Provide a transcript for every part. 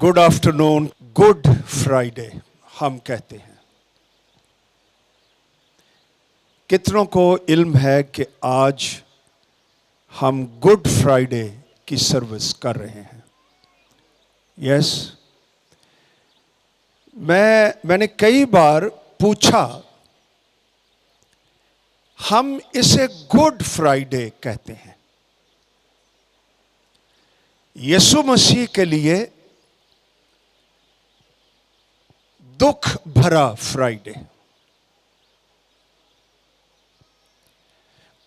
Good afternoon. Good Friday हम कहते हैं। कितनों को इल्म है कि आज हम गुड फ्राइडे की सर्विस कर रहे हैं? यस। मैंने कई बार पूछा, हम इसे गुड फ्राइडे कहते हैं। यीशु मसीह के लिए दुख भरा फ्राइडे,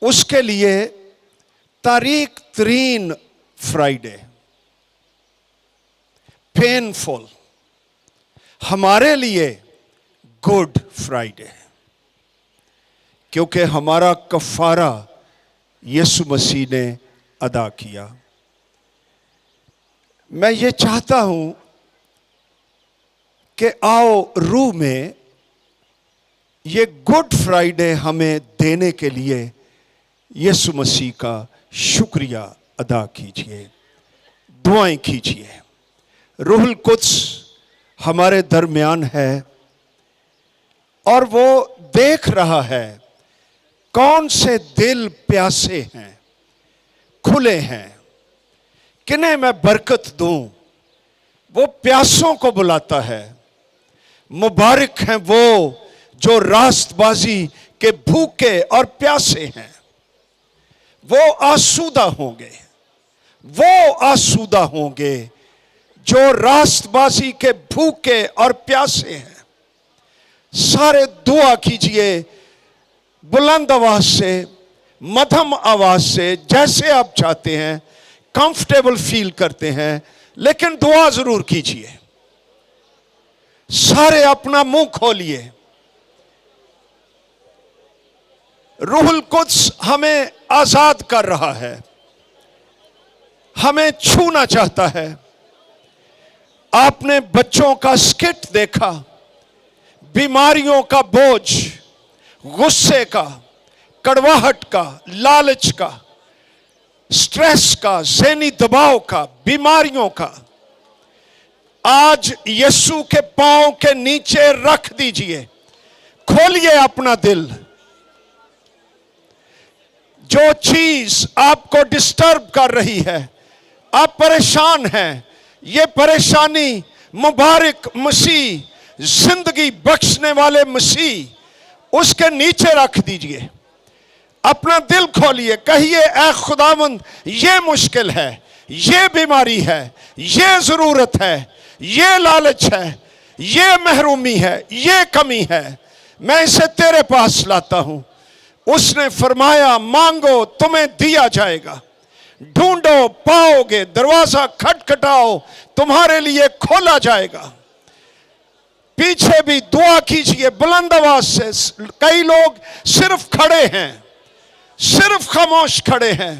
उसके लिए तारीख तरीन फ्राइडे, पेनफुल, हमारे लिए गुड फ्राइडे, क्योंकि हमारा कफारा यीशु मसीह ने अदा किया। मैं ये चाहता हूं कि आओ रूह में ये गुड फ्राइडे हमें देने के लिए यीशु मसीह का शुक्रिया अदा कीजिए, दुआएं कीजिए। रूहुल कुद्स हमारे दरमियान है और वो देख रहा है कौन से दिल प्यासे हैं, खुले हैं, किन्हें मैं बरकत दूं। वो प्यासों को बुलाता है। मुबारक हैं वो जो रास्तबाजी के भूखे और प्यासे हैं, वो आसूदा होंगे। वो आसूदा होंगे जो रास्तबाजी के भूखे और प्यासे हैं। सारे दुआ कीजिए बुलंद आवाज से, मध्यम आवाज से, जैसे आप चाहते हैं, कंफर्टेबल फील करते हैं, लेकिन दुआ जरूर कीजिए। सारे अपना मुंह खोलिए। रूहुल कुद्स हमें आजाद कर रहा है, हमें छूना चाहता है। आपने बच्चों का स्किट देखा, बीमारियों का बोझ, गुस्से का, कड़वाहट का, लालच का, स्ट्रेस का, ज़हनी दबाव का, बीमारियों का, आज यीशु के पांव के नीचे रख दीजिए। खोलिए अपना दिल। जो चीज आपको डिस्टर्ब कर रही है, आप परेशान हैं, ये परेशानी मुबारक मसीह, जिंदगी बख्शने वाले मसीह, उसके नीचे रख दीजिए। अपना दिल खोलिए, कहिए ऐ खुदावंद, ये मुश्किल है, ये बीमारी है, ये जरूरत है, ये लालच है, ये महरूमी है, ये कमी है, मैं इसे तेरे पास लाता हूं। उसने फरमाया मांगो तुम्हें दिया जाएगा, ढूंढो पाओगे, दरवाजा खटखटाओ तुम्हारे लिए खोला जाएगा। पीछे भी दुआ कीजिए बुलंद आवाज से। कई लोग सिर्फ खड़े हैं, सिर्फ खामोश खड़े हैं।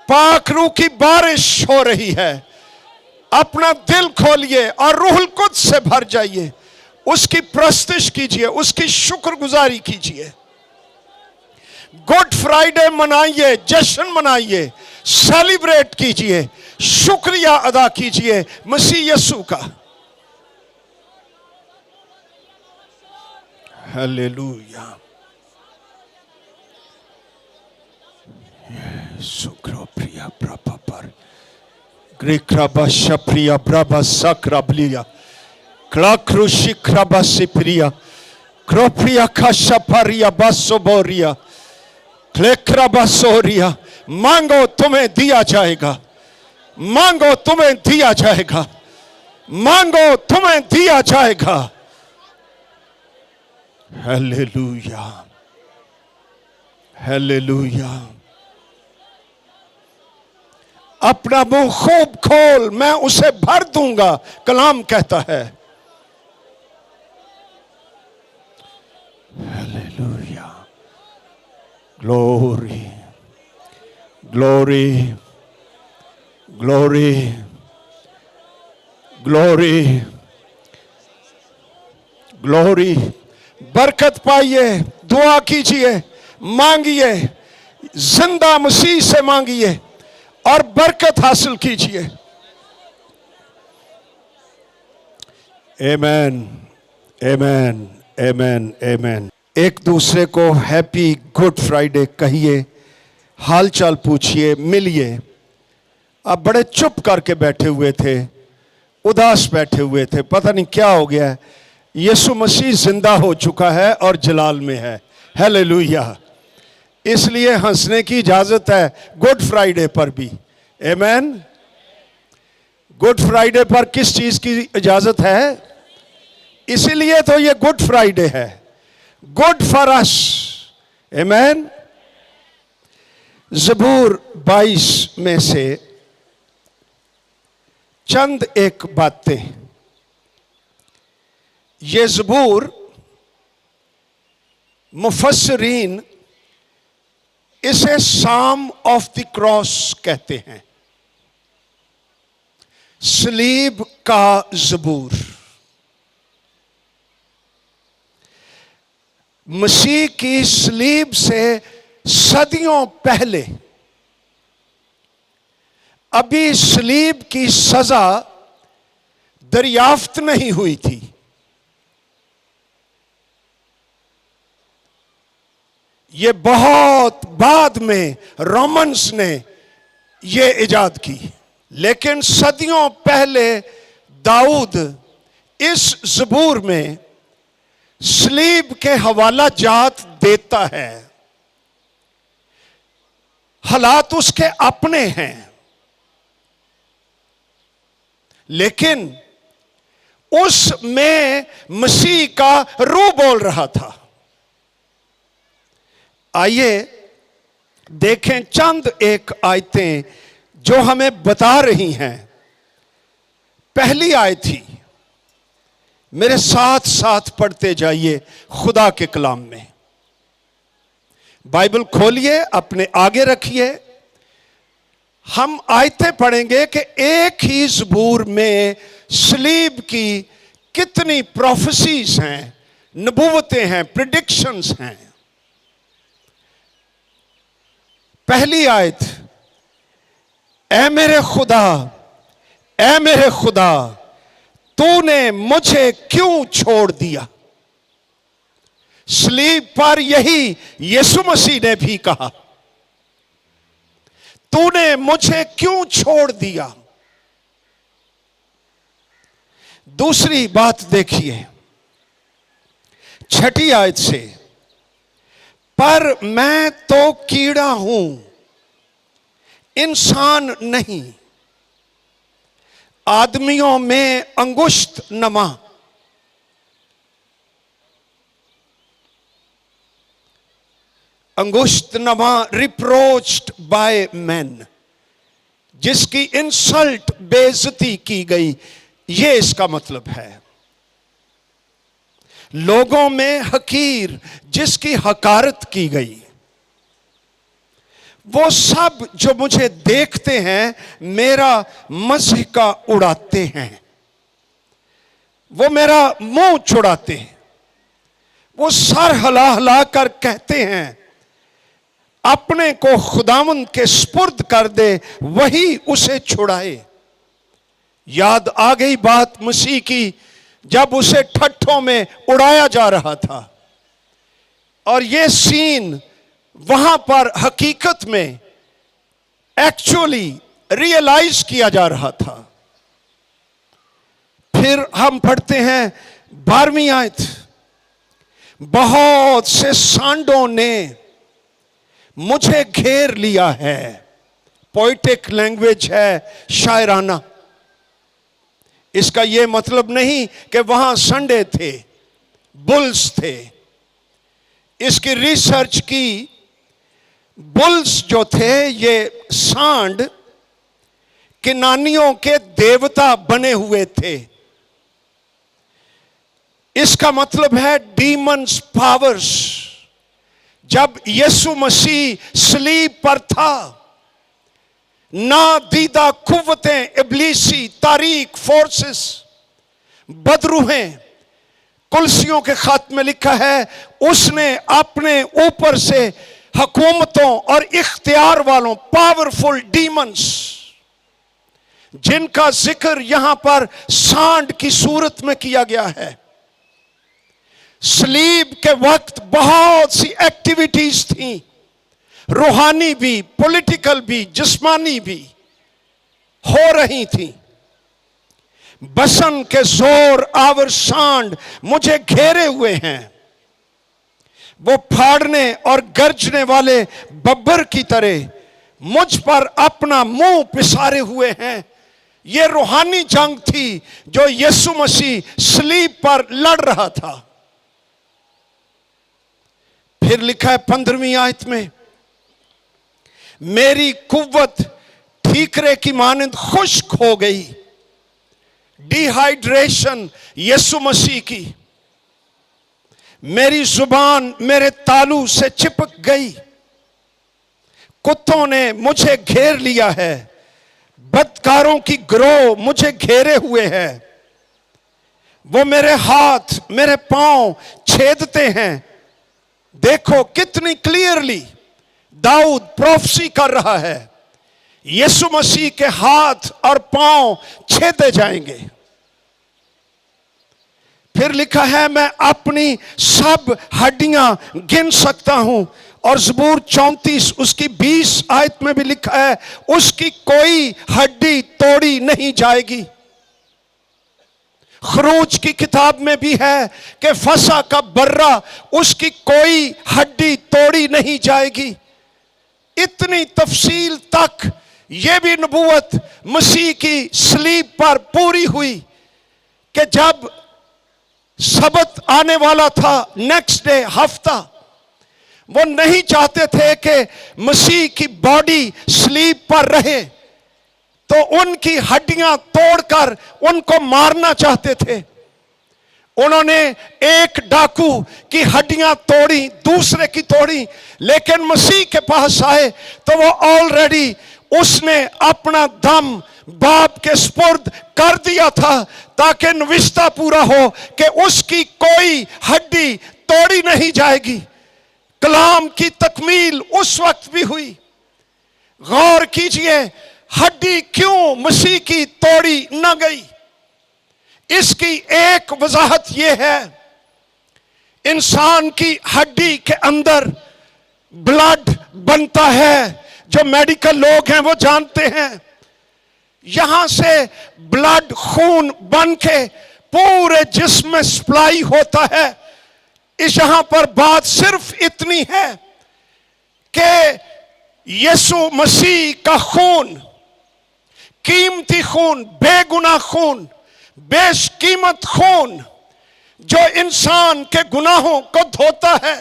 पाक रूह की बारिश हो रही है। अपना दिल खोलिए और रूहुल कुद्स से भर जाइए। उसकी प्रस्तुति कीजिए, उसकी शुक्रगुजारी कीजिए। गुड फ्राइडे मनाइए, जश्न मनाइए, सेलिब्रेट कीजिए, शुक्रिया अदा कीजिए मसीह यीशु का। हालेलुया। शुक्र प्रिया प्रभा पर ग्रीक्राबा शप्रिया ब्राबा सक्राबलिया क्लाक्रुशि क्राबा सिप्रिया क्रोप्रिया खशपरिया बसोबोरिया क्लेक्राबा सोरिया। मांगो तुम्हें दिया जाएगा, मांगो तुम्हें दिया जाएगा, मांगो तुम्हें दिया जाएगा। Hallelujah, hallelujah. अपना मुंह खूब खोल, मैं उसे भर दूंगा, कलाम कहता है। Hallelujah. Glory, glory, glory, glory, glory. बरकत पाइए, दुआ कीजिए, मांगिए, जिंदा मसीह से मांगिए और बरकत हासिल कीजिए। आमेन, आमेन, आमेन, आमेन। एक दूसरे को हैप्पी गुड फ्राइडे कहिए, हालचाल पूछिए, मिलिए। आप बड़े चुप करके बैठे हुए थे, उदास बैठे हुए थे, पता नहीं क्या हो गया है। यीशु मसीह जिंदा हो चुका है और जलाल में है। हालेलुया। इसलिए हंसने की इजाजत है गुड फ्राइडे पर भी। आमेन। गुड फ्राइडे पर किस चीज की इजाजत है? इसीलिए तो ये गुड फ्राइडे है, गुड फॉर अस। आमेन। ज़बूर 22 में से चंद एक बातें। ये ज़बूर मुफस्सिरीन इसे साम ऑफ द क्रॉस कहते हैं, सलीब का ज़बूर। मसीह की सलीब से सदियों पहले अभी सलीब की सजा दरियाफ्त नहीं हुई थी। ये बहुत बाद में रोमन्स ने ये इजाद की, लेकिन सदियों पहले दाऊद इस ज़बूर में सलीब के हवाला जात देता है। हालात उसके अपने हैं, लेकिन उसमें मसीह का रूह बोल रहा था। आइए देखें चंद एक आयतें जो हमें बता रही हैं। पहली आयत थी, मेरे साथ साथ पढ़ते जाइए खुदा के कलाम में। बाइबल खोलिए, अपने आगे रखिए। हम आयतें पढ़ेंगे कि एक ही ज़बूर में सलीब की कितनी प्रोफेसीज हैं, नबूवतें हैं, प्रेडिक्शंस हैं। पहली आयत, ऐ मेरे खुदा, ऐ मेरे खुदा, तूने मुझे क्यों छोड़ दिया। सलीब पर यही यीशु मसीह ने भी कहा, तूने मुझे क्यों छोड़ दिया। दूसरी बात देखिए, छठी आयत से, पर मैं तो कीड़ा हूं, इंसान नहीं, आदमियों में अंगुष्ठ नमा। अंगुष्ठ नमा रिप्रोच्ड बाय मैन, जिसकी इंसल्ट, बेइज्जती की गई, ये इसका मतलब है। लोगों में हकीर, जिसकी हकारत की गई। वो सब जो मुझे देखते हैं मेरा मज़हका उड़ाते हैं, वो मेरा मुंह छुड़ाते हैं, वो सर हिला हिला कर कहते हैं अपने को खुदावंद के स्पुर्द कर दे, वही उसे छुड़ाए। याद आ गई बात मसीह की, जब उसे ठट्ठों में उड़ाया जा रहा था, और ये सीन वहां पर हकीकत में एक्चुअली रियलाइज किया जा रहा था। फिर हम पढ़ते हैं 12वीं आयत, बहुत से सांडों ने मुझे घेर लिया है। पोइटिक लैंग्वेज है, शायराना। इसका यह मतलब नहीं कि वहां संडे थे, बुल्स थे। इसकी रिसर्च की, बुल्स जो थे ये सांड किनानियों के देवता बने हुए थे। इसका मतलब है डीमंस पावर्स। जब यीशु मसीह सलीब पर था, नादीदा कुव्वतें, इब्लीसी, तारीक फोर्सेस, बदरूहें, कुलसियों के खत में लिखा है, उसने अपने ऊपर से हुकूमतों और इख्तियार वालों, पावरफुल डीमंस, जिनका जिक्र यहां पर सांड की सूरत में किया गया है। सलीब के वक्त बहुत सी एक्टिविटीज थी, रूहानी भी, पॉलिटिकल भी, जिस्मानी भी हो रही थी। बसन के जोर आवर सांड मुझे घेरे हुए हैं, वो फाड़ने और गरजने वाले बब्बर की तरह मुझ पर अपना मुंह पिसारे हुए हैं। यह रूहानी जंग थी जो यीशु मसीह सलीब पर लड़ रहा था। फिर लिखा है 15वीं आयत में, मेरी कुव्वत ठीकरे की मानंद खुश्क हो गई। डिहाइड्रेशन यीशु मसीह की। मेरी जुबान मेरे तालू से चिपक गई। कुत्तों ने मुझे घेर लिया है, बदकारों की गिरोह मुझे घेरे हुए है। वो मेरे हाथ मेरे पांव छेदते हैं। देखो कितनी क्लियरली दाऊद प्रोफेसी कर रहा है, यीशु मसीह के हाथ और पांव छेदे जाएंगे। फिर लिखा है, मैं अपनी सब हड्डियां गिन सकता हूं। और ज़बूर 34 उसकी 20 आयत में भी लिखा है, उसकी कोई हड्डी तोड़ी नहीं जाएगी। खरूज की किताब में भी है कि फसा का बर्रा, उसकी कोई हड्डी तोड़ी नहीं जाएगी। इतनी तफसील तक यह भी नबूवत मसीह की सलीब पर पूरी हुई कि जब सबत आने वाला था, नेक्स्ट डे हफ्ता, वो नहीं चाहते थे कि मसीह की बॉडी सलीब पर रहे, तो उनकी हड्डियां तोड़कर उनको मारना चाहते थे। उन्होंने एक डाकू की हड्डियां तोड़ी, दूसरे की तोड़ी, लेकिन मसीह के पास आए तो वो ऑलरेडी उसने अपना दम बाप के स्पुर्द कर दिया था, ताकि नविश्ता पूरा हो कि उसकी कोई हड्डी तोड़ी नहीं जाएगी। कलाम की तकमील उस वक्त भी हुई। गौर कीजिए, हड्डी क्यों मसीह की तोड़ी न गई। इसकी एक वजाहत यह है, इंसान की हड्डी के अंदर ब्लड बनता है। जो मेडिकल लोग हैं वो जानते हैं, यहां से ब्लड खून बन के पूरे जिस्म में सप्लाई होता है। इस यहां पर बात सिर्फ इतनी है कि यीशु मसीह का खून, कीमती खून, बेगुनाह खून, बेशकीमत खून, जो इंसान के गुनाहों को धोता है,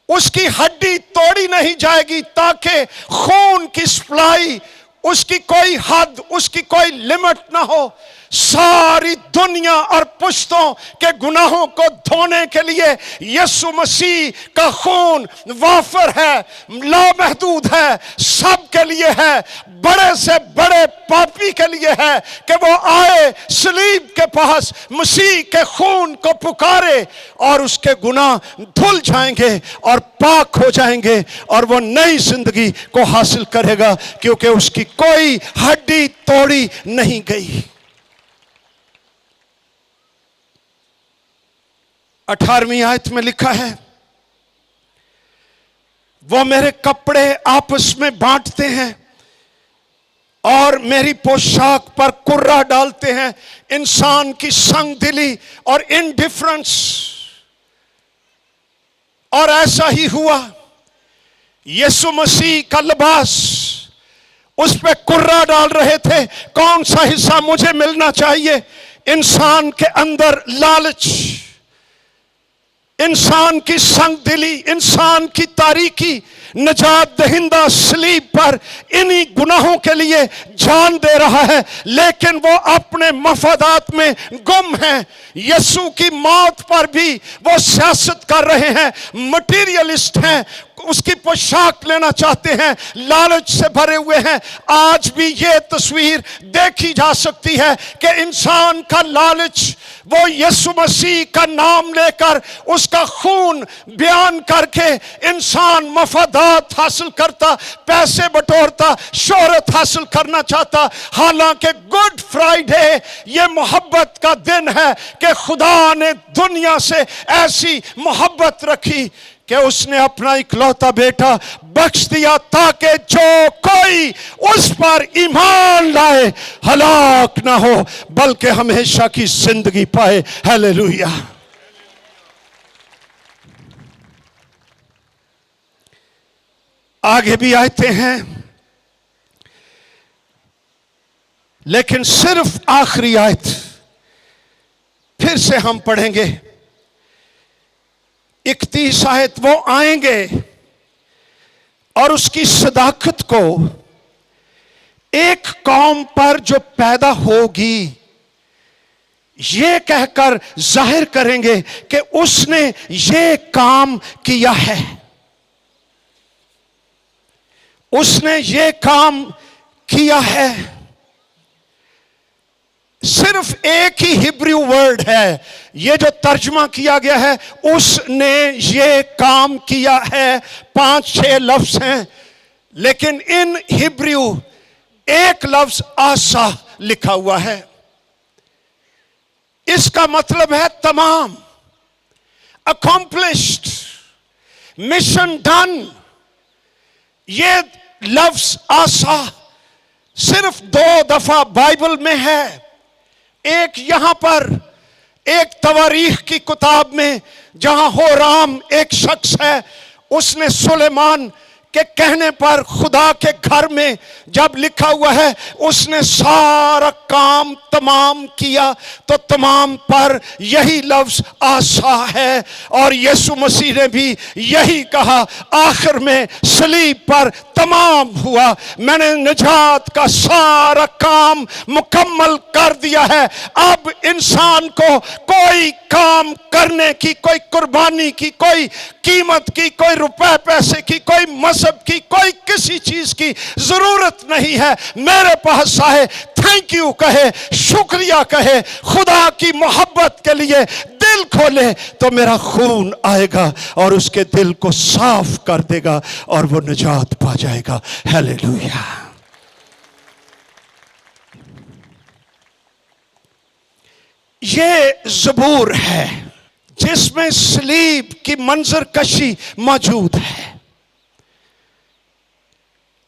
उसकी हड्डी तोड़ी नहीं जाएगी, ताकि खून की सप्लाई, उसकी कोई हद, उसकी कोई लिमिट ना हो। सारी दुनिया और पुश्तों के गुनाहों को धोने के लिए यीशु मसीह का खून वाफर है, लामहदूद है, सब के लिए है। बड़े से बड़े पापी के लिए है कि वो आए सलीब के पास, मसीह के खून को पुकारे और उसके गुनाह धुल जाएंगे और पाक हो जाएंगे और वो नई जिंदगी को हासिल करेगा, क्योंकि उसकी कोई हड्डी तोड़ी नहीं गई। 18वीं आयत में लिखा है, वो मेरे कपड़े आपस में बांटते हैं और मेरी पोशाक पर कुर्रा डालते हैं। इंसान की संगदिली और इनडिफरेंस। और ऐसा ही हुआ, यीशु मसीह का लिबास, उस पे कुर्रा डाल रहे थे, कौन सा हिस्सा मुझे मिलना चाहिए। इंसान के अंदर लालच, इंसान की संगदिली, इंसान की तारीकी नजात दहिंदा सलीब पर इन्हीं गुनाहों के लिए जान दे रहा है, लेकिन वो अपने मफादात में गुम है। यीशु की मौत पर भी वो सियासत कर रहे हैं, मटीरियलिस्ट हैं। उसकी पोशाक लेना चाहते हैं, लालच से भरे हुए हैं। आज भी ये तस्वीर देखी जा सकती है कि इंसान का लालच, वो यीशु मसीह का नाम लेकर उसका खून बयान करके इंसान मफादात हासिल करता, पैसे बटोरता, शोहरत हासिल करना चाहता। हालांकि गुड फ्राइडे ये मोहब्बत का दिन है कि खुदा ने दुनिया से ऐसी मोहब्बत रखी कि उसने अपना इकलौता बेटा बख्श दिया ताकि जो कोई उस पर ईमान लाए हलाक ना हो बल्कि हमेशा की जिंदगी पाए। हालेलुया। आगे भी आयते हैं, लेकिन सिर्फ आखिरी आयत फिर से हम पढ़ेंगे। 31 आयत, वो आएंगे और उसकी सदाकत को एक कौम पर जो पैदा होगी ये कहकर जाहिर करेंगे कि उसने ये काम किया है, उसने ये काम किया है। सिर्फ एक ही हिब्रू वर्ड है, ये जो तर्जमा किया गया है, उसने ये काम किया है। 5-6 लफ्ज हैं, लेकिन इन हिब्रू एक लफ्ज आसा लिखा हुआ है। इसका मतलब है तमाम, अकॉम्प्लिश्ड, मिशन डन। ये लफ्ज आसा सिर्फ 2 दफा बाइबल में है। एक यहां पर एक तवारीख की किताब में, जहां होराम एक शख्स है, उसने सुलेमान के कहने पर खुदा के घर में जब लिखा हुआ है उसने सारा काम तमाम किया, तो तमाम पर यही लफ्ज आसा है। और यीशु मसीह ने भी यही कहा, आखिर में सलीब पर तमाम हुआ, मैंने निजात का सारा काम मुकम्मल कर दिया है। अब इंसान को कोई काम करने की, कोई कुर्बानी की, कोई कीमत की, कोई रुपए पैसे की, कोई मजहब की, कोई किसी चीज की जरूरत नहीं है। मेरे पास आए, थैंक यू कहे, शुक्रिया कहे, खुदा की मोहब्बत के लिए दिल खोले, तो मेरा खून आएगा और उसके दिल को साफ कर देगा और वो निजात पा जाएगा। हालेलुया। ये ज़बूर है जिसमें सलीब की मंजर कशी मौजूद है।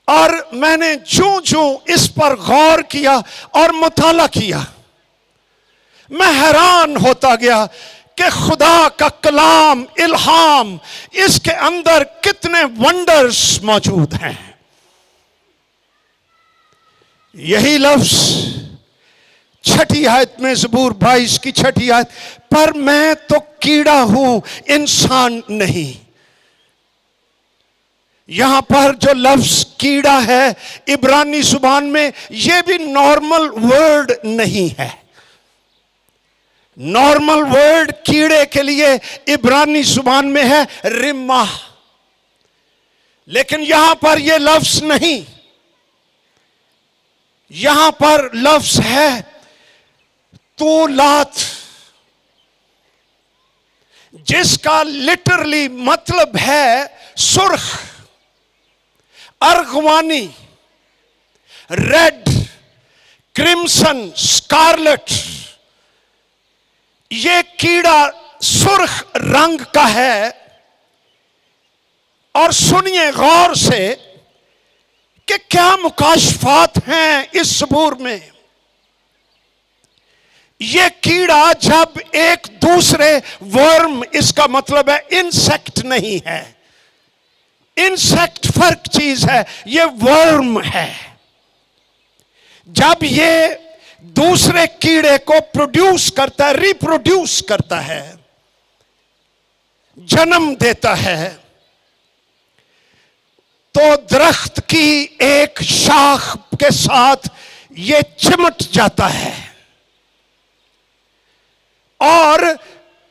और मैंने जो इस पर गौर किया और मुताला किया, मैं हैरान होता गया कि खुदा का कलाम, इल्हाम, इसके अंदर कितने वंडर्स मौजूद हैं। यही लफ्ज 6 आयत में, ज़बूर 22 की 6 आयत, पर मैं तो कीड़ा हूं, इंसान नहीं। यहां पर जो लफ्ज कीड़ा है इब्रानी जुबान में, यह भी नॉर्मल वर्ड नहीं है। नॉर्मल वर्ड कीड़े के लिए इब्रानी जुबान में है रिम्मा, लेकिन यहां पर यह लफ्ज नहीं। यहां पर लफ्ज है तूलात, जिसका लिटरली मतलब है सुर्ख, अर्गवानी, रेड, क्रिम्सन, स्कारलेट। ये कीड़ा सुर्ख रंग का है। और सुनिए गौर से कि क्या मुकाशफात हैं इस ज़बूर में। ये कीड़ा जब एक दूसरे वर्म, इसका मतलब है इंसेक्ट नहीं है, इंसेक्ट फर्क चीज है, ये वर्म है। जब ये दूसरे कीड़े को प्रोड्यूस करता है, रिप्रोड्यूस करता है, जन्म देता है, तो दरख्त की एक शाख के साथ ये चिमट जाता है और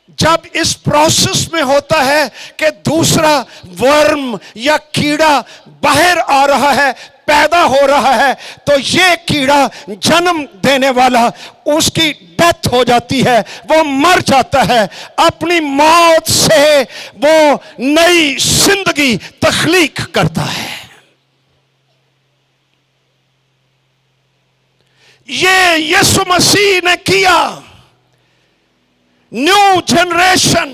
जब इस प्रोसेस में होता है कि दूसरा वर्म या कीड़ा बाहर आ रहा है, पैदा हो रहा है, तो ये कीड़ा जन्म देने वाला, उसकी डेथ हो जाती है, वो मर जाता है। अपनी मौत से वो नई जिंदगी तख्लीक करता है। ये यीशु मसीह ने किया। न्यू जनरेशन,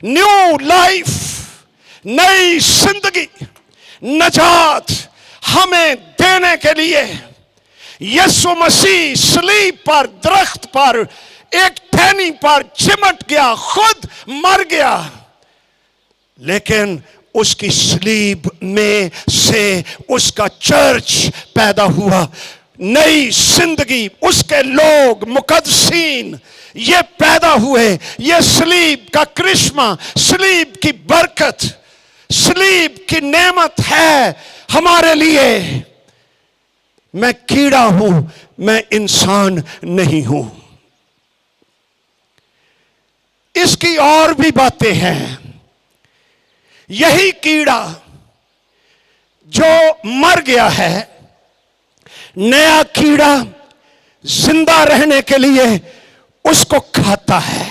न्यू लाइफ, नई जिंदगी, नजात हमें देने के लिए यीशु मसीह सलीब पर, दरख्त पर, एक टहनी पर चिमट गया, खुद मर गया, लेकिन उसकी सलीब में से उसका चर्च पैदा हुआ, नई जिंदगी, उसके लोग मुकद्दसीन ये पैदा हुए। ये सलीब का करिश्मा, सलीब की बरकत, सलीब की नेमत है हमारे लिए। मैं कीड़ा हूं, मैं इंसान नहीं हूं। इसकी और भी बातें हैं। यही कीड़ा जो मर गया है, नया कीड़ा जिंदा रहने के लिए उसको खाता है।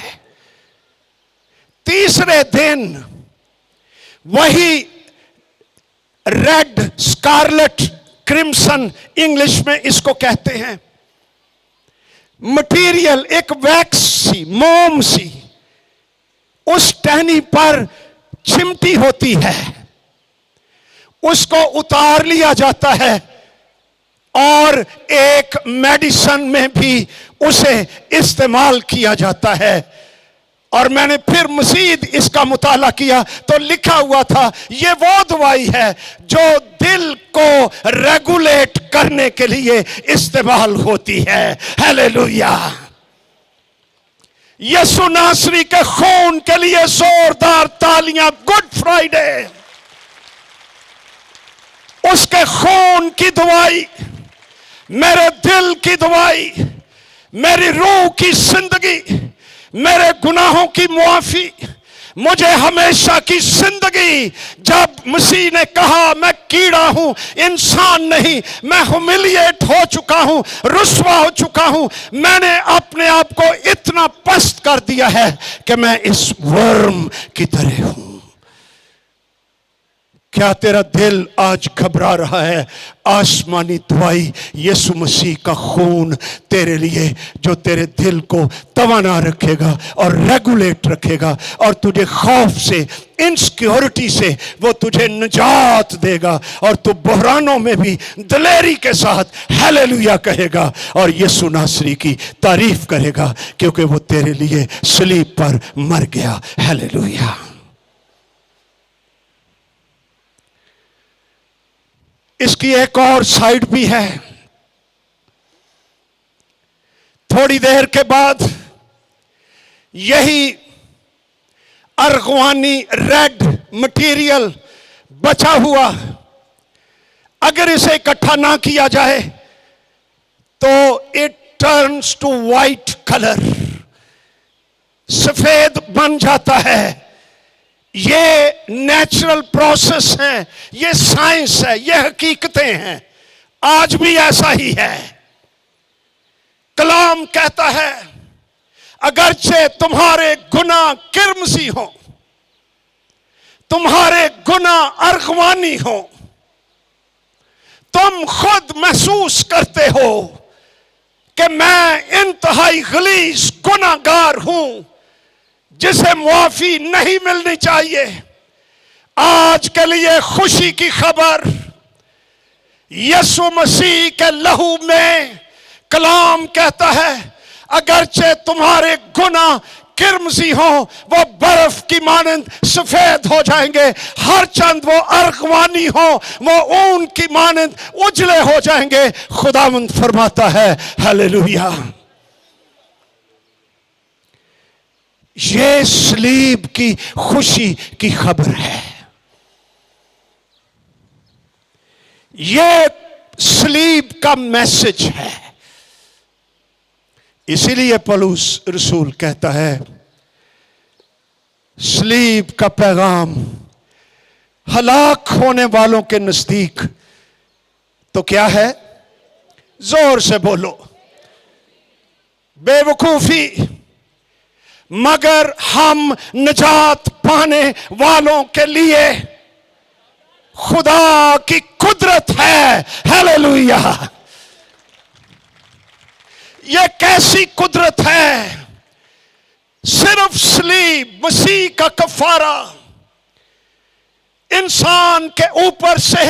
तीसरे दिन वही रेड, स्कारलेट, क्रिम्सन इंग्लिश में इसको कहते हैं, मटेरियल, एक वैक्स सी, मोम सी उस टहनी पर चिमटी होती है, उसको उतार लिया जाता है और एक मेडिसिन में भी उसे इस्तेमाल किया जाता है। और मैंने फिर मजीद इसका मुताला किया तो लिखा हुआ था ये वो दवाई है जो दिल को रेगुलेट करने के लिए इस्तेमाल होती है। हालेलुया। यीशु नासरी के खून के लिए जोरदार तालियां। गुड फ्राइडे, उसके खून की दवाई, मेरे दिल की दवाई, मेरी रूह की जिंदगी, मेरे गुनाहों की मुआफी, मुझे हमेशा की जिंदगी। जब मसीह ने कहा मैं कीड़ा हूं, इंसान नहीं, मैं ह्यूमिलिएट हो चुका हूं, रुस्वा हो चुका हूं, मैंने अपने आप को इतना पस्त कर दिया है कि मैं इस वर्म की तरह हूं। क्या तेरा दिल आज घबरा रहा है? आसमानी दवाई यीशु मसीह का खून तेरे लिए, जो तेरे दिल को तवाना रखेगा और रेगुलेट रखेगा और तुझे खौफ से, इनसिक्योरिटी से वो तुझे निजात देगा और तू बहरानों में भी दिलेरी के साथ हालेलुया कहेगा और यीशु नासरी की तारीफ करेगा, क्योंकि वो तेरे लिए सलीब पर मर गया। हालेलुया। इसकी एक और साइड भी है। थोड़ी देर के बाद यही अर्गवानी रेड मटेरियल बचा हुआ, अगर इसे इकट्ठा ना किया जाए तो it turns to white colour, सफेद बन जाता है। ये नेचुरल प्रोसेस है, ये साइंस है, ये हकीकतें हैं। आज भी ऐसा ही है। कलाम कहता है अगरचे तुम्हारे गुनाह किरमजी हो, तुम्हारे गुनाह अर्गवानी हो, तुम खुद महसूस करते हो कि मैं इंतहाई गलीज गुनाहगार हूं जिसे मुआफी नहीं मिलनी चाहिए। आज के लिए खुशी की खबर, यीशु मसीह के लहू में कलाम कहता है अगरचे तुम्हारे गुनाह किरमजी हो, वो बर्फ की मानंद सफेद हो जाएंगे। हर चंद वो अर्गवानी हो, वो ऊन की मानंद उजले हो जाएंगे। खुदावंद फरमाता है हालेलुया। ये सलीब की खुशी की खबर है। ये सलीब का मैसेज है। इसीलिए पौलुस रसूल कहता है सलीब का पैगाम हलाक होने वालों के नजदीक तो क्या है? जोर से बोलो, बेवकूफी। मगर हम निजात पाने वालों के लिए खुदा की कुदरत है। हालेलुया। यह कैसी कुदरत है? सिर्फ सलीब मसीह का कफारा इंसान के ऊपर से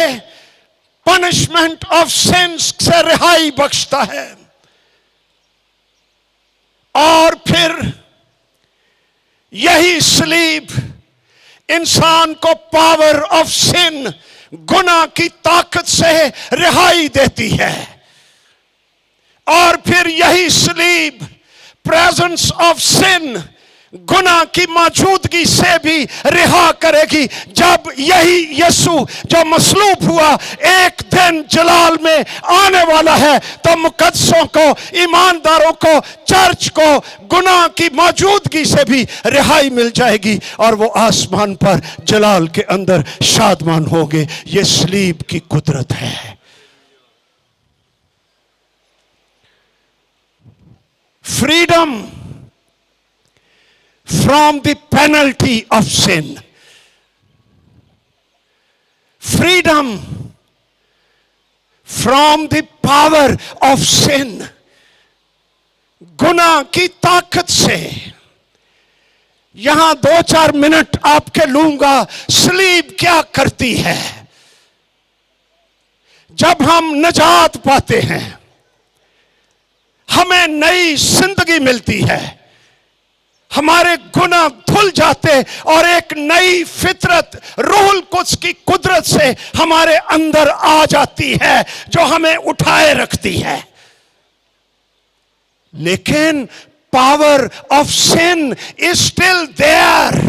पनिशमेंट ऑफ सिंस से रिहाई बख्शता है, और फिर यही सलीब इंसान को पावर ऑफ सिन, गुनाह की ताकत से रिहाई देती है। और फिर यही सलीब प्रेजेंस ऑफ सिन, गुनाह की मौजूदगी से भी रिहा करेगी। जब यही यीशु जो मसलूब हुआ एक दिन जलाल में आने वाला है, तो मुकद्दसों को, ईमानदारों को, चर्च को गुनाह की मौजूदगी से भी रिहाई मिल जाएगी और वो आसमान पर जलाल के अंदर शादमान होंगे। ये सलीब की कुदरत है। Freedom from the penalty of sin, freedom from the power of sin, गुनाह की ताकत से। यहां 2-4 मिनट आपके लूंगा। सलीब क्या करती है? जब हम निजात पाते हैं, हमें नई जिंदगी मिलती है, हमारे गुनाह धुल जाते और एक नई फितरत रूहुल कुद्स की कुदरत से हमारे अंदर आ जाती है, जो हमें उठाए रखती है। लेकिन power of sin is still there,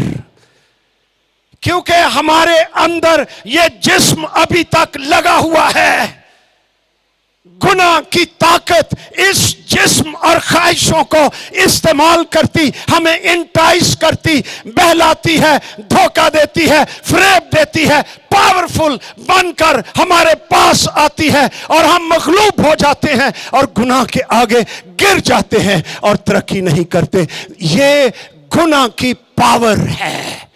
क्योंकि हमारे अंदर यह जिस्म अभी तक लगा हुआ है। गुनाह की ताकत इस जिस्म और ख्वाहिशों को इस्तेमाल करती, हमें इंटाइस करती, बहलाती है, धोखा देती है, फ्रेब देती है, पावरफुल बनकर हमारे पास आती है और हम मगलूब हो जाते हैं और गुनाह के आगे गिर जाते हैं और तरक्की नहीं करते। ये गुनाह की पावर है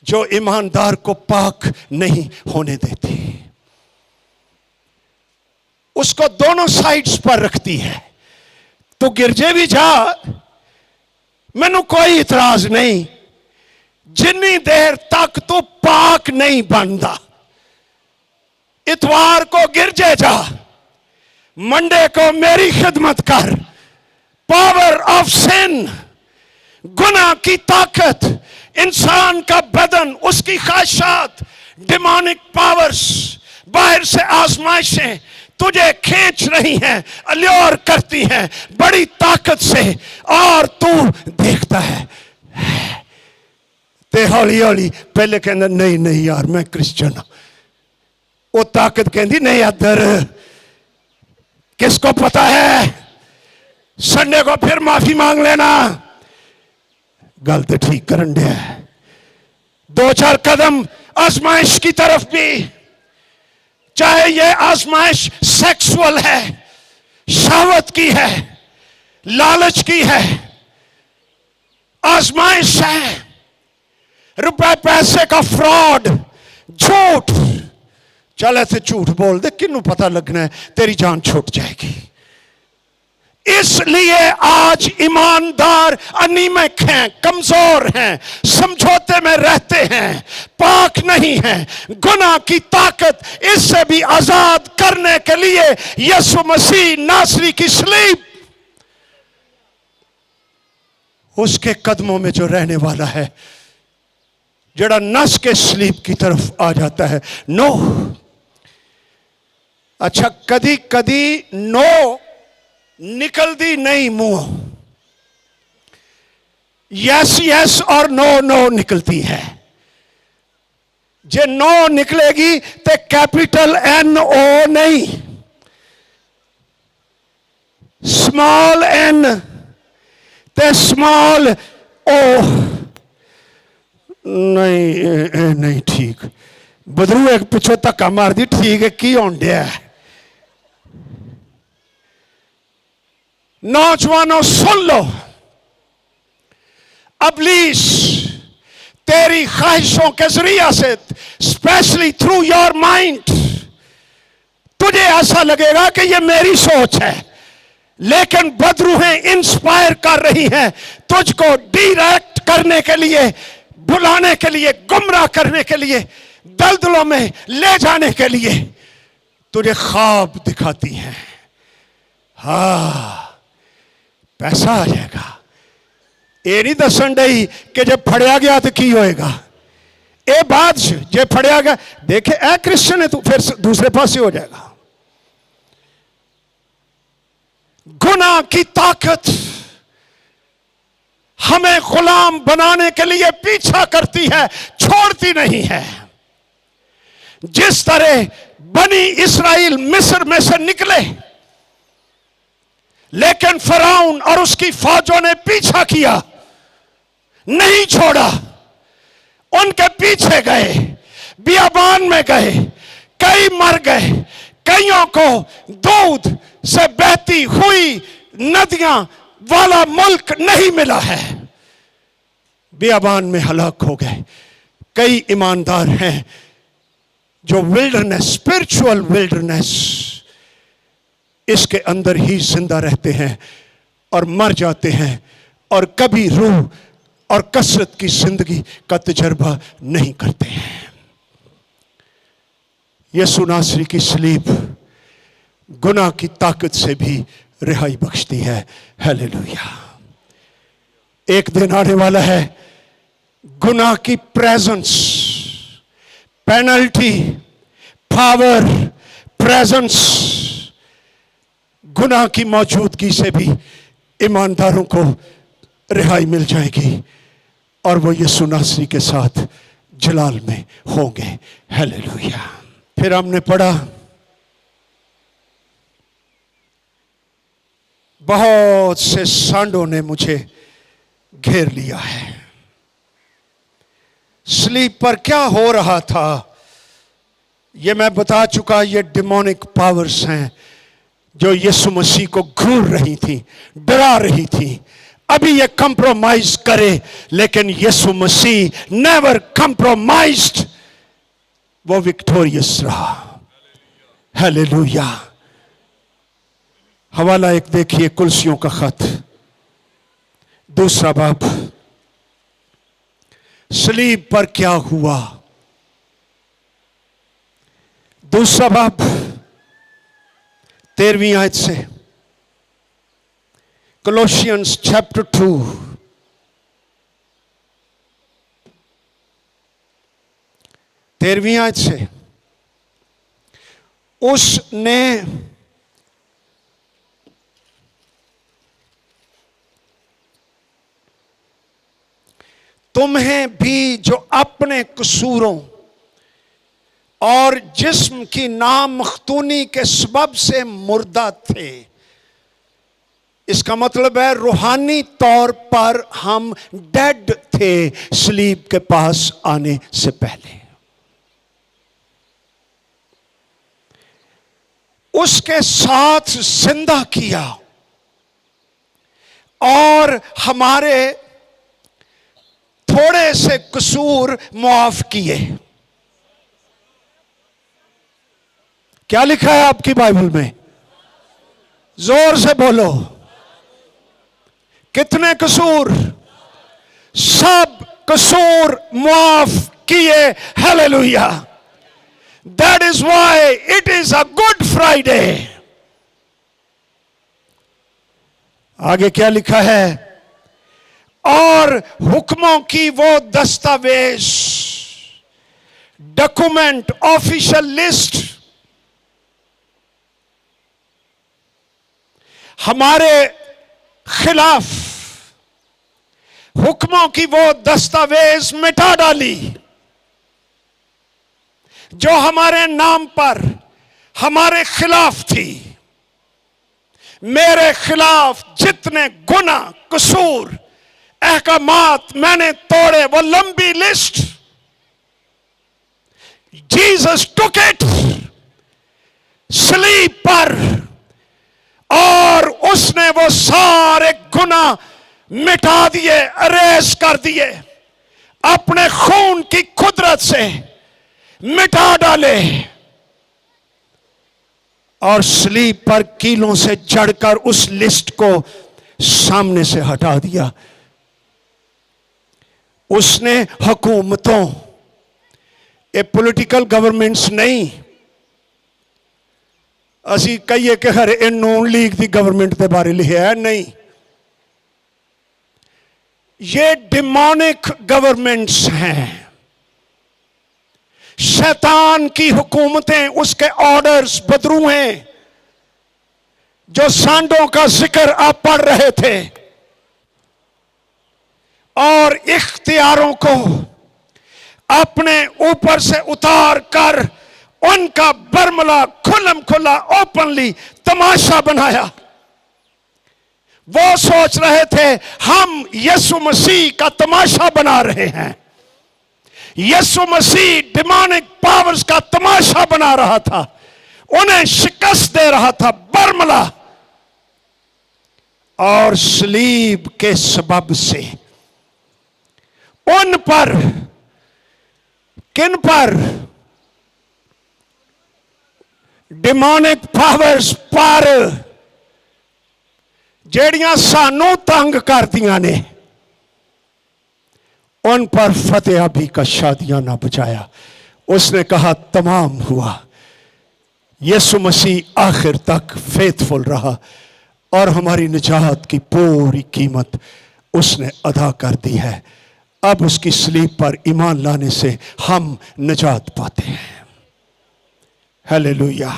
जो ईमानदार को पाक नहीं होने देती, उसको दोनों साइड्स पर रखती है। तो गिरजे भी जा, मैनू कोई इतराज नहीं, जिन्नी देर तक तू पाक नहीं बनता। इतवार को गिरजे जा, मंडे को मेरी खिदमत कर। पावर ऑफ सिन, गुनाह की ताकत, इंसान का बदन, उसकी ख्वाहिशात, डिमोनिक पावर्स, बाहर से आजमाइशें तुझे खींच रही हैं, अल्योर करती हैं बड़ी ताकत से, और तू देखता है। ते हौली हौली पहले कहना नहीं नहीं यार मैं क्रिश्चियन हूं, वो ताकत कहती नहीं अदर, किसको पता है, संडे को फिर माफी मांग लेना। गल तो ठीक करन दिया, 2-4 कदम आजमाइश की तरफ भी, चाहे ये आजमाइश सेक्सुअल है, शहवत की है, लालच की है, आजमाइश है, रुपए पैसे का फ्रॉड, झूठ। चल ऐसे झूठ बोल दे, किन्नू पता लगना है, तेरी जान छूट जाएगी। इसलिए आज ईमानदार अनीमिक हैं, कमजोर हैं, समझौते में रहते हैं, पाक नहीं हैं। गुनाह की ताकत इससे भी आजाद करने के लिए यीशु मसीह नासरी की सलीब, उसके कदमों में जो रहने वाला है, जड़ा नस के सलीब की तरफ आ जाता है। नो, अच्छा कदी कदी नो निकलती नहीं मुंह, यस यस और नो नो निकलती है। जे नो निकलेगी तो कैपिटल NO नहीं, स्मॉल N ते स्मॉल O। नहीं नहीं ठीक बदरू एक पिछो धक्का मार दी ठीक है की होन दिया नौजवानों सुन लो अबलीस तेरी ख्वाहिशों के जरिया से स्पेशली थ्रू योर माइंड तुझे ऐसा लगेगा कि ये मेरी सोच है लेकिन बदरूहें इंस्पायर कर रही हैं तुझको डायरेक्ट करने के लिए बुलाने के लिए गुमराह करने के लिए दलदलों में ले जाने के लिए तुझे ख्वाब दिखाती हैं हाँ पैसा आ जाएगा ये नहीं दसन डई कि जब फड़िया गया तो की होएगा ये बात जे फड़िया गया देखे ए क्रिश्चियन है तू फिर दूसरे पास हो जाएगा गुनाह की ताकत हमें गुलाम बनाने के लिए पीछा करती है छोड़ती नहीं है जिस तरह बनी इस्राएल मिस्र में से निकले लेकिन फराउन और उसकी फौजों ने पीछा किया नहीं छोड़ा उनके पीछे गए बियाबान में गए कई मर गए कईयों को दूध से बहती हुई नदियां वाला मुल्क नहीं मिला है बियाबान में हलाक हो गए कई ईमानदार हैं जो विल्डरनेस स्पिरिचुअल विल्डरनेस इसके अंदर ही जिंदा रहते हैं और मर जाते हैं और कभी रूह और कसरत की जिंदगी का तजर्बा नहीं करते हैं यीशु नासरी की सलीब गुनाह की ताकत से भी रिहाई बख्शती है हालेलुया एक दिन आने वाला है गुनाह की प्रेजेंस पेनल्टी पावर प्रेजेंस गुनाह की मौजूदगी से भी ईमानदारों को रिहाई मिल जाएगी और वो यीशु नासरी के साथ जलाल में होंगे हालेलुया फिर हमने पढ़ा बहुत से सांडों ने मुझे घेर लिया है स्लीप पर क्या हो रहा था ये मैं बता चुका ये डिमोनिक पावर्स हैं जो यीशु मसीह को घूर रही थी डरा रही थी अभी ये कंप्रोमाइज करे लेकिन यीशु मसीह नेवर कंप्रोमाइज्ड वो विक्टोरियस रहा हालेलुया हवाला एक देखिए कुलसियों का खत दूसरा बाब सलीब पर क्या हुआ दूसरा बाब 13वीं आयत से कोलोसियंस चैप्टर 2 13वीं आयत से उसने तुम्हें भी जो अपने कसूरों और जिस्म की नामख्तूनी के सबब से मुर्दा थे इसका मतलब है रूहानी तौर पर हम डेड थे सलीब के पास आने से पहले उसके साथ जिंदा किया और हमारे थोड़े से कसूर मुआफ किए क्या लिखा है आपकी बाइबल में जोर से बोलो कितने कसूर सब कसूर मुआफ किए hallelujah that is why it is a good Friday आगे क्या लिखा है और हुक्मों की वो दस्तावेज डॉक्यूमेंट ऑफिशियल लिस्ट हमारे खिलाफ हुक्मों की वो दस्तावेज मिटा डाली जो हमारे नाम पर हमारे खिलाफ थी मेरे खिलाफ जितने गुनाह कसूर अहकामात मैंने तोड़े, वो लंबी list. Jesus took it sleep पर, और उसने वो सारे गुनाह मिटा दिए, अरेज कर दिए, अपने खून की कुदरत से मिटा डाले, और स्लीप पर कीलों से जड़कर उस लिस्ट को सामने से हटा दिया। उसने हुकूमतों, ये पॉलिटिकल गवर्नमेंट्स नहीं, असी कहिए कि हर ए नून लीग की गवर्नमेंट के बारे लिखा है, नहीं, ये डिमोनिक गवर्नमेंट्स हैं, शैतान की हुकूमतें, उसके ऑर्डर्स बदरू हैं। जो सांडों का जिक्र आप पढ़ रहे थे, और इख्तियारों को अपने ऊपर से उतार कर उनका बरमला खुल्लम खुल्ला ओपनली तमाशा बनाया। वो सोच रहे थे हम यीशु मसीह का तमाशा बना रहे हैं। यीशु मसीह डिमोनिक पावर्स का तमाशा बना रहा था, उन्हें शिकस्त दे रहा था, बरमला। और सलीब के सबब से उन पर, किन पर? डिमोनिक पावर्स पर, जेड़ियां सानू तंग करदियां ने, उन पर फतेह भी का शादियां ना बचाया। उसने कहा तमाम हुआ। यीशु मसीह आखिर तक फेथफुल रहा और हमारी निजात की पूरी कीमत उसने अदा कर दी है। अब उसकी सलीब पर ईमान लाने से हम निजात पाते हैं। हालेलुया।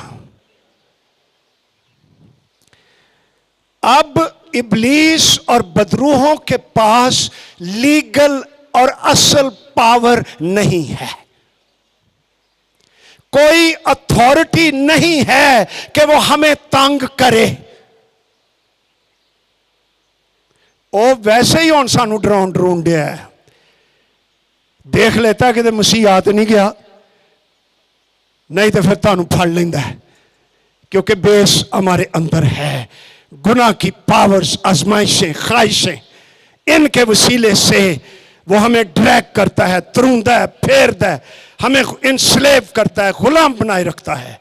अब इब्लीस और बदरूहों के पास लीगल और असल पावर नहीं है, कोई अथॉरिटी नहीं है कि वो हमें तंग करे। वो वैसे ही हुण सानू डराउण डराउण दिया है, देख लेता कि मसीह आ तो नहीं गया, नहीं तो फिर तुहानू फड़ लेंदा है, क्योंकि बेस हमारे अंदर है। गुनाह की पावर्स, आजमाइशें, ख्वाहिशें, इनके वसीले से वो हमें ड्रैग करता है, तरूंदा है, फेरदा है, हमें इंस्लेव करता है, गुलाम बनाए रखता है।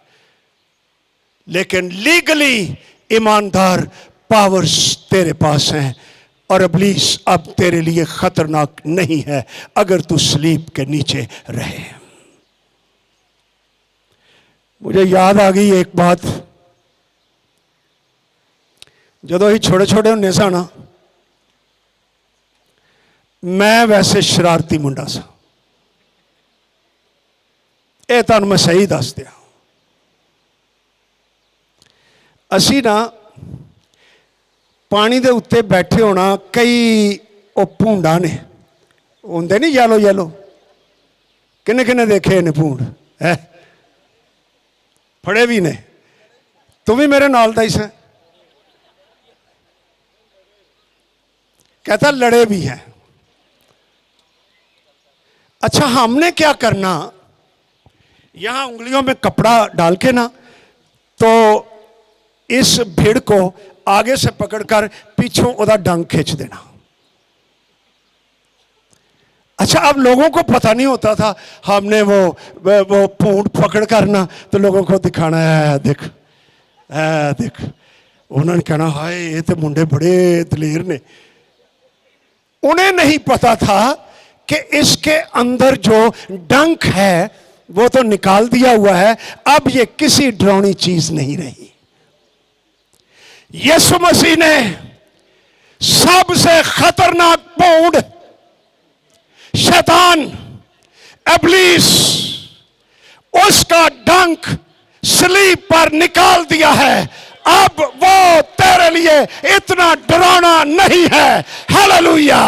लेकिन लीगली ईमानदार पावर्स तेरे पास हैं, और इब्लीस अब तेरे लिए खतरनाक नहीं है अगर तू सलीब के नीचे रहे। मुझे याद आ गई एक बात, जदों ही छोटे छोटे होंगे सा ना, मैं वैसे शरारती मुंडा सा, ये तुहानू मैं सही दस दिया। असी ना पानी दे उत्ते बैठे होना, कई वो भूंडा ने होंदे नहीं येलो येलो, किन्ने किन्ने देखे ने भूंड है, फड़े भी ने, तू भी मेरे नाल दा ही है। कहता लड़े भी हैं। अच्छा, हमने क्या करना, यहां उंगलियों में कपड़ा डाल के ना, तो इस भीड़ को आगे से पकड़कर पीछों उदा डंग खींच देना। अच्छा, अब लोगों को पता नहीं होता था, हमने वो पूंड पकड़ करना तो लोगों को दिखाना है, देख देख। उन्होंने कहना हाय ये तो मुंडे बड़े दलेर ने। उन्हें नहीं पता था कि इसके अंदर जो डंक है वो तो निकाल दिया हुआ है, अब ये किसी डरावनी चीज नहीं रही। यीशु मसीह ने सबसे खतरनाक पूंड, शैतान, इब्लीस, उसका डंक सलीब पर निकाल दिया है। अब वो तेरे लिए इतना डरावना नहीं है। हालेलुया।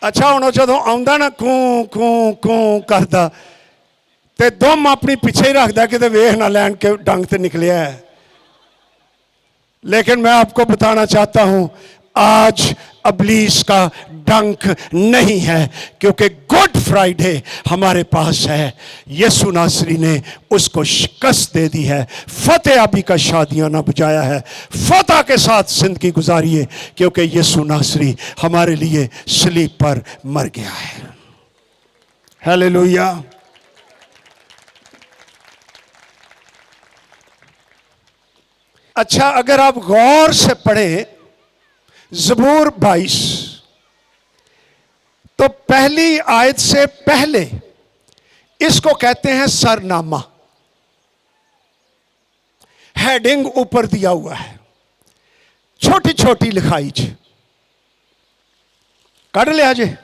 अच्छा, हुण जदों आउंदा ना कूं कूं कूं करदा, ते दुम अपनी पिछे ही रखदा कि वेख ना लैन के डंग ते निकलिया है। लेकिन मैं आपको बताना चाहता हूं, आज इब्लीस का डंक नहीं है, क्योंकि गुड फ्राइडे हमारे पास है। यीशु नासरी ने उसको शिकस्त दे दी है। फतेह याबी का शादियाना बजाया है। फतह के साथ जिंदगी गुजारिए, क्योंकि यीशु नासरी हमारे लिए सलीब पर मर गया है। हालेलुया। अच्छा, अगर आप गौर से पढ़ें ज़बूर 22, तो पहली आयत से पहले इसको कहते हैं सरनामा। हेडिंग ऊपर दिया हुआ है, छोटी छोटी लिखाई च कट लिया जे।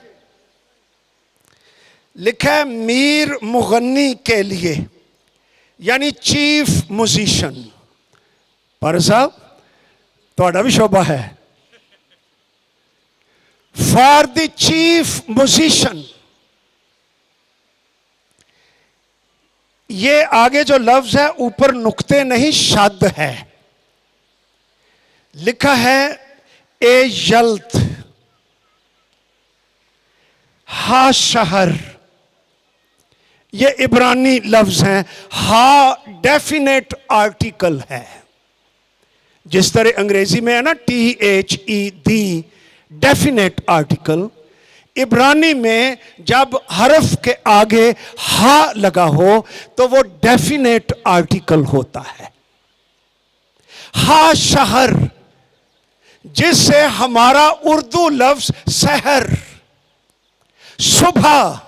लिखा है मीर मुगन्नी के लिए, यानी चीफ म्यूजिशियन। पर साहब थोड़ा भी शोभा है। फॉर द चीफ म्यूजिशियन, ये आगे जो लफ्ज है ऊपर नुक्ते नहीं शब्द है। लिखा है ए यल्त हा शहर। ये इब्रानी लफ्ज हैं। हा डेफिनेट आर्टिकल है, जिस तरह अंग्रेजी में है ना THE डेफिनेट आर्टिकल। इब्रानी में जब हरफ के आगे हा लगा हो तो वो डेफिनेट आर्टिकल होता है। हा शहर, जिससे हमारा उर्दू लफ्ज सहर, सुबह,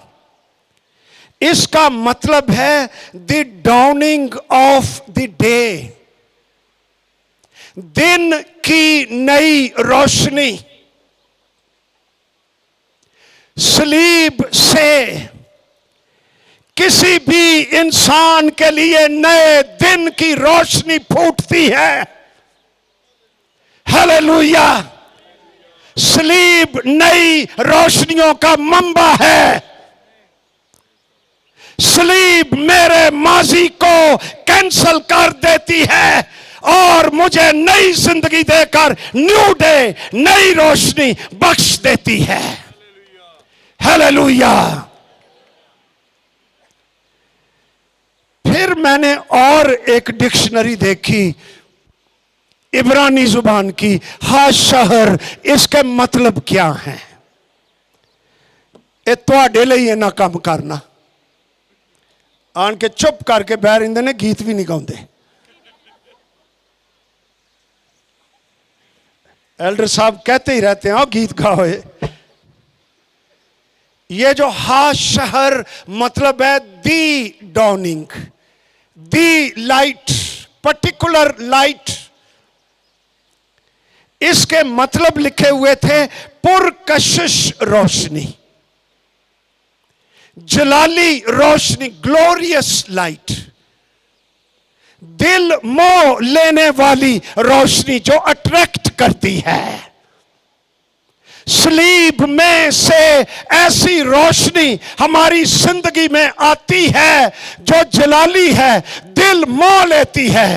इसका मतलब है the dawning of the day, दिन की नई रोशनी। सलीब से किसी भी इंसान के लिए नए दिन की रोशनी फूटती है। हालेलुया। सलीब नई रोशनियों का मंबा है। सलीब मेरे माजी को कैंसल कर देती है और मुझे नई जिंदगी देकर न्यू डे, नई रोशनी बख्श देती है। हालेलुया। फिर मैंने और एक डिक्शनरी देखी इब्रानी जुबान की। हा शहर, इसके मतलब क्या है? ये तुहाडे लिए है ना काम करना। आन के चुप करके बह रहिंदे ने, गीत भी नहीं गाउंदे। एल्डर साहब कहते ही रहते हैं गीत गाओ। ये जो हा शहर मतलब है दी डॉनिंग, दी लाइट, पर्टिकुलर लाइट। इसके मतलब लिखे हुए थे पुरकशिश रोशनी, जलाली रोशनी, ग्लोरियस लाइट, दिल मोह लेने वाली रोशनी जो अट्रैक्ट करती है। सलीब में से ऐसी रोशनी हमारी जिंदगी में आती है जो जलाली है, दिल मोह लेती है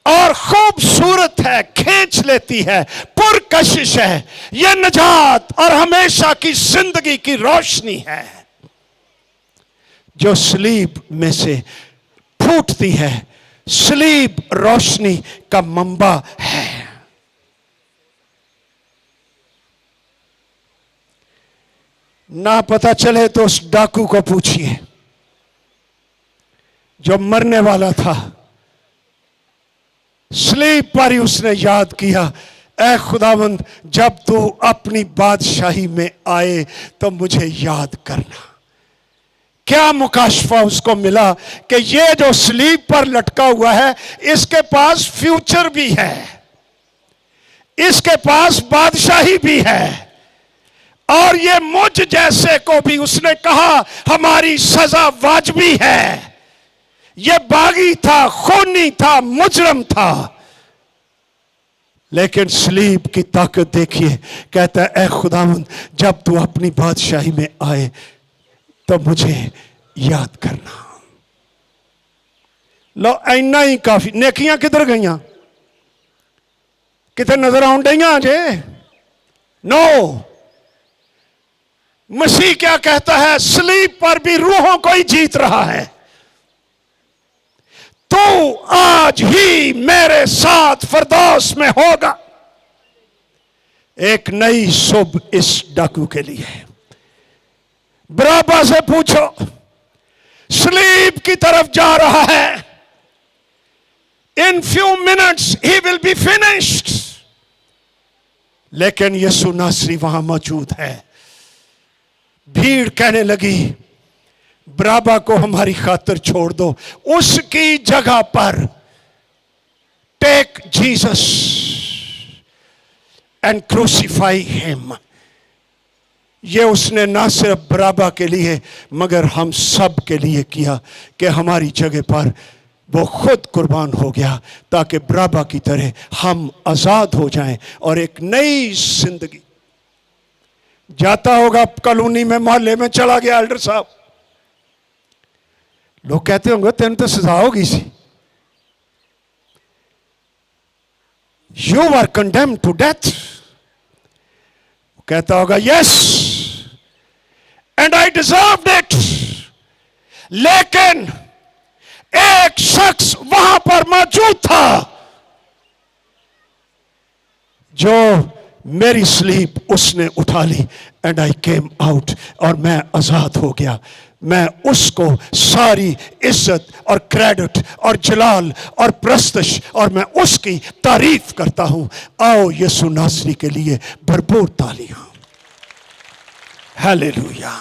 और खूबसूरत है, खींच लेती है, पुरकशिश है। यह नजात और हमेशा की जिंदगी की रोशनी है जो सलीब में से फूटती है। सलीब रोशनी का मंबा है। ना पता चले तो उस डाकू को पूछिए जो मरने वाला था। सलीब पर ही उसने याद किया, ऐ खुदावंद जब तू अपनी बादशाही में आए तो मुझे याद करना। क्या मुकाशफा उसको मिला कि ये जो सलीब पर लटका हुआ है इसके पास फ्यूचर भी है, इसके पास बादशाही भी है। और ये मुझ जैसे को भी उसने कहा हमारी सजा वाजिबी है। ये बागी था, खूनी था, मुजरम था, लेकिन सलीब की ताकत देखिए। कहता है ऐ खुदावंद जब तू अपनी बादशाही में आए तो मुझे याद करना। लो इतना ही काफी। नेकियां किधर गईयां? कितने नजर आउं डईया जे? नो। मसीह क्या कहता है? स्लीप पर भी रूहों को ही जीत रहा है। तू आज ही मेरे साथ फिरदौस में होगा। एक नई सुबह इस डाकू के लिए। बराबा से पूछो, स्लीप की तरफ जा रहा है। In few minutes he will be finished. लेकिन यीशु नासरी वहां मौजूद है। भीड़ कहने लगी, बराबा को हमारी खातिर छोड़ दो, उसकी जगह पर take Jesus and crucify him. ये उसने ना सिर्फ बराबा के लिए मगर हम सब के लिए किया कि हमारी जगह पर वो खुद कुर्बान हो गया ताकि बराबा की तरह हम आजाद हो जाएं और एक नई जिंदगी। जाता होगा कॉलोनी में, मोहल्ले में चला गया एल्डर साहब, लोग कहते होंगे तेन तो सजा होगी सी, you are condemned to death. कहता होगा yes and I deserved it. लेकिन एक शख्स वहां पर मौजूद था जो मेरी स्लीप उसने उठा ली एंड आई केम आउट, और मैं आजाद हो गया। मैं उसको सारी इज्जत और क्रेडिट और जलाल और प्रस्तश और मैं उसकी तारीफ करता हूं। आओ यीशु नासरी के लिए भरपूर तालियां। हालेलुया।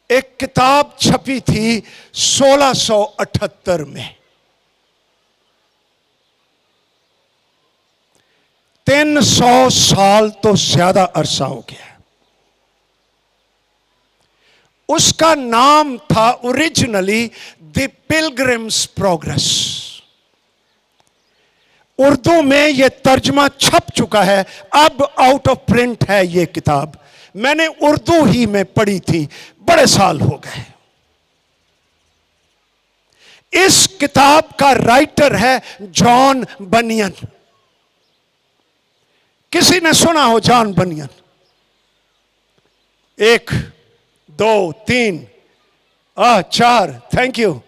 एक किताब छपी थी 1678 में। 300 साल तो ज्यादा अरसा हो गया। उसका नाम था originally the pilgrims progress. Urdu में यह तर्जमा छप चुका है, अब आउट ऑफ प्रिंट है यह किताब। मैंने उर्दू ही में पढ़ी थी, बड़े साल हो गए। इस किताब का राइटर है जॉन बनियन। किसी ने सुना हो जॉन बनियन? 1 2 3 4, thank you.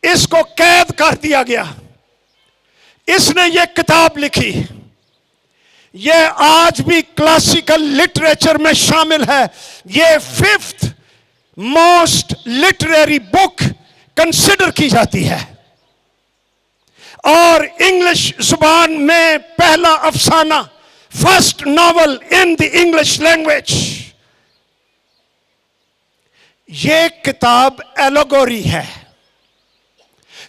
इसको कैद कर दिया गया। इसने यह किताब लिखी। यह आज भी क्लासिकल लिटरेचर में शामिल है। यह 5th most literary book consider की जाती है और इंग्लिश जुबान में पहला अफसाना, first novel in the English language. यह किताब एलोगोरी है,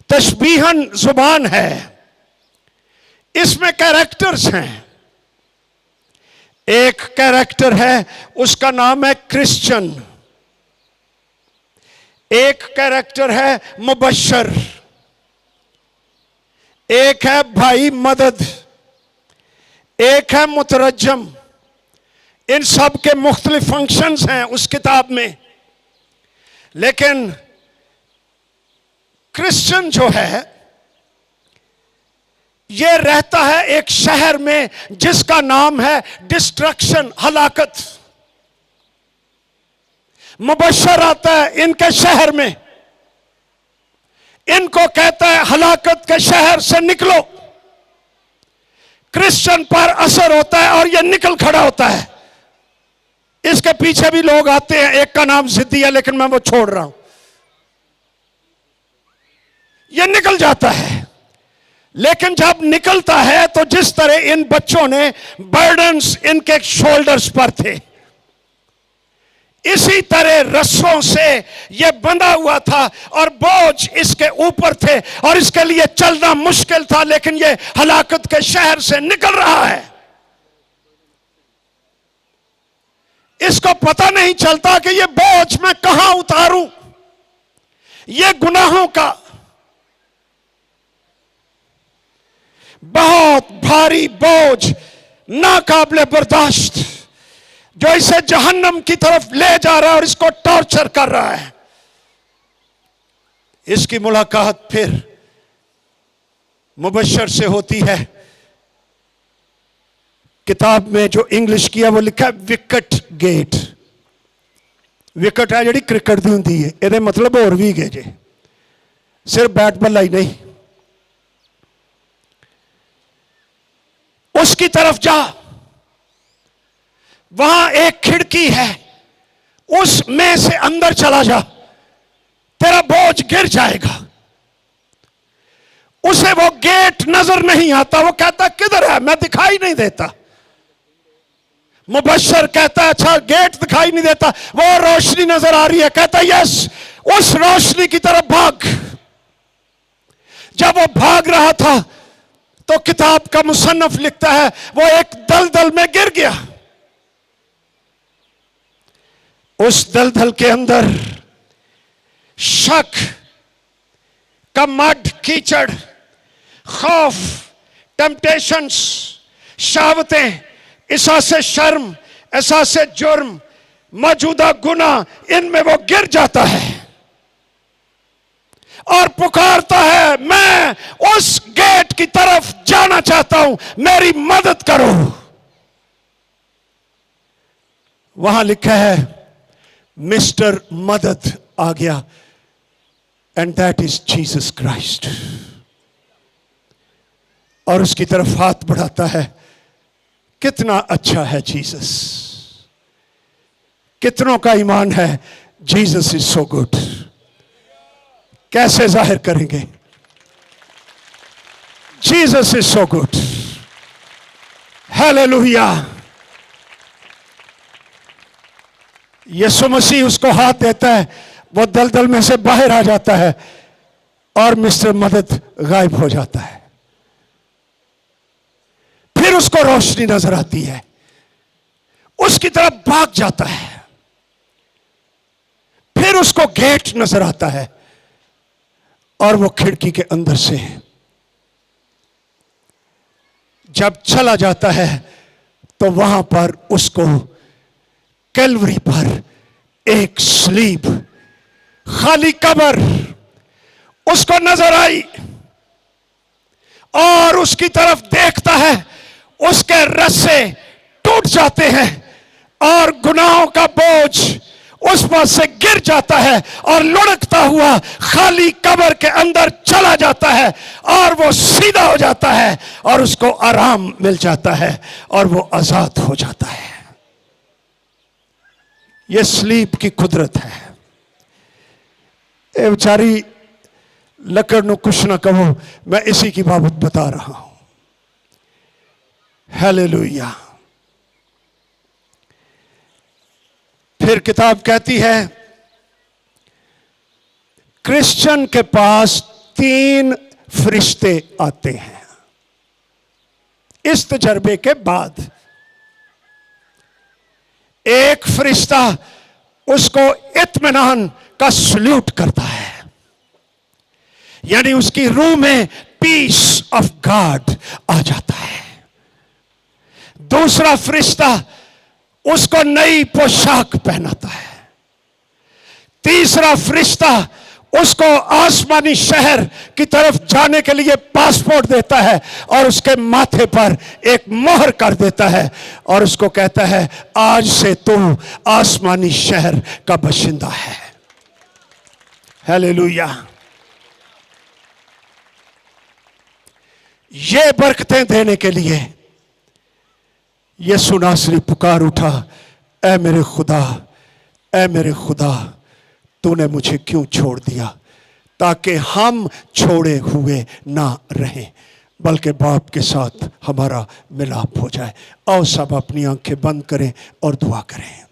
तशबीहन जुबान है। इसमें कैरेक्टर्स हैं। एक कैरेक्टर है, उसका नाम है क्रिश्चियन। एक कैरेक्टर है मुबशर। एक है भाई मदद। एक है मुतरज्जम। इन सब के मुख्तलिफ फंक्शंस हैं उस किताब में। लेकिन क्रिश्चियन जो है यह रहता है एक शहर में जिसका नाम है डिस्ट्रक्शन, हलाकत। मुबशर आता है इनके शहर में, इनको कहता है हलाकत के शहर से निकलो। क्रिश्चियन पर असर होता है और यह निकल खड़ा होता है। इसके पीछे भी लोग आते हैं। एक का नाम जिद्दी है लेकिन मैं वो छोड़ रहा हूं। यह निकल जाता है। लेकिन जब निकलता है तो जिस तरह इन बच्चों ने बर्डन्स इनके शोल्डर्स पर थे, इसी तरह रस्सों से यह बंधा हुआ था और बोझ इसके ऊपर थे और इसके लिए चलना मुश्किल था। लेकिन यह हलाकत के शहर से निकल रहा है। इसको पता नहीं चलता कि यह बोझ मैं कहां उतारूं। यह गुनाहों का बहुत भारी बोझ, नाकाबिले बर्दाश्त। जो इसे जहन्नम की तरफ ले जा रहा है और इसको टॉर्चर कर रहा है। इसकी मुलाकात फिर मुबशर से होती है। किताब में जो इंग्लिश किया वो लिखा है विकेट गेट। विकेट है जी क्रिकेट की होंगी है, ये मतलब होर भी गए जे, सिर्फ बैट बल्ला ही नहीं। उसकी तरफ जा, वहां एक खिड़की है, उसमें से अंदर चला जा, तेरा बोझ गिर जाएगा। उसे वो गेट नजर नहीं आता, वो कहता किधर है, मैं दिखाई नहीं देता। मुबशर कहता है अच्छा गेट दिखाई नहीं देता, वो रोशनी नजर आ रही है। कहता यस, उस रोशनी की तरफ भाग। जब वो भाग रहा था तो किताब का मुसन्नफ लिखता है वो एक दलदल में गिर गया। उस दलदल के अंदर शक का मड, कीचड़, खौफ, टेम्पटेशंस, शहावतें, एहसास शर्म, एहसास जुर्म, मौजूदा गुनाह, इनमें वो गिर जाता है और पुकारता है मैं उस गेट की तरफ जाना चाहता हूं, मेरी मदद करो। वहां लिखा है मिस्टर मदद आ गया, and that is Jesus Christ. और उसकी तरफ हाथ बढ़ाता है। कितना अच्छा है जीसस, कितनों का ईमान है जीसस इज सो गुड। कैसे जाहिर करेंगे Jesus is so good. Hallelujah. यीशु मसीह उसको हाथ देता है, वो दलदल में से बाहर आ जाता है और मिस्टर मदद गायब हो जाता है। फिर उसको रोशनी नजर आती है, उसकी तरफ भाग जाता है। फिर उसको गेट नजर आता है और वो खिड़की के अंदर से जब चला जाता है तो वहां पर उसको कैलवरी पर एक स्लीब, खाली कब्र उसको नजर आई और उसकी तरफ देखता है। उसके रस्से टूट जाते हैं और गुनाहों का बोझ उस पर से गिर जाता है और लुढ़कता हुआ खाली कब्र के अंदर चला जाता है और वो सीधा हो जाता है और उसको आराम मिल जाता है और वो आजाद हो जाता है। ये स्लीप की कुदरत है। ए बेचारी लकड़ नु कुछ ना कहो, मैं इसी की बाबत बता रहा हूं। हालेलुया। फिर किताब कहती है क्रिश्चियन के पास 3 फरिश्ते आते हैं इस तजर्बे के बाद। एक फरिश्ता उसको इत्मीनान का सल्यूट करता है, यानी उसकी रूह में पीस ऑफ गॉड आ जाता है। दूसरा फरिश्ता उसको नई पोशाक पहनाता है। तीसरा फरिश्ता उसको आसमानी शहर की तरफ जाने के लिए पासपोर्ट देता है और उसके माथे पर एक मोहर कर देता है और उसको कहता है आज से तू आसमानी शहर का बाशिंदा है। हालेलुया। ये बरकतें देने के लिए यीशु नासरी पुकार उठा, ऐ मेरे खुदा, ऐ मेरे खुदा, तूने मुझे क्यों छोड़ दिया, ताकि हम छोड़े हुए ना रहें बल्कि बाप के साथ हमारा मिलाप हो जाए। आओ सब अपनी आंखें बंद करें और दुआ करें।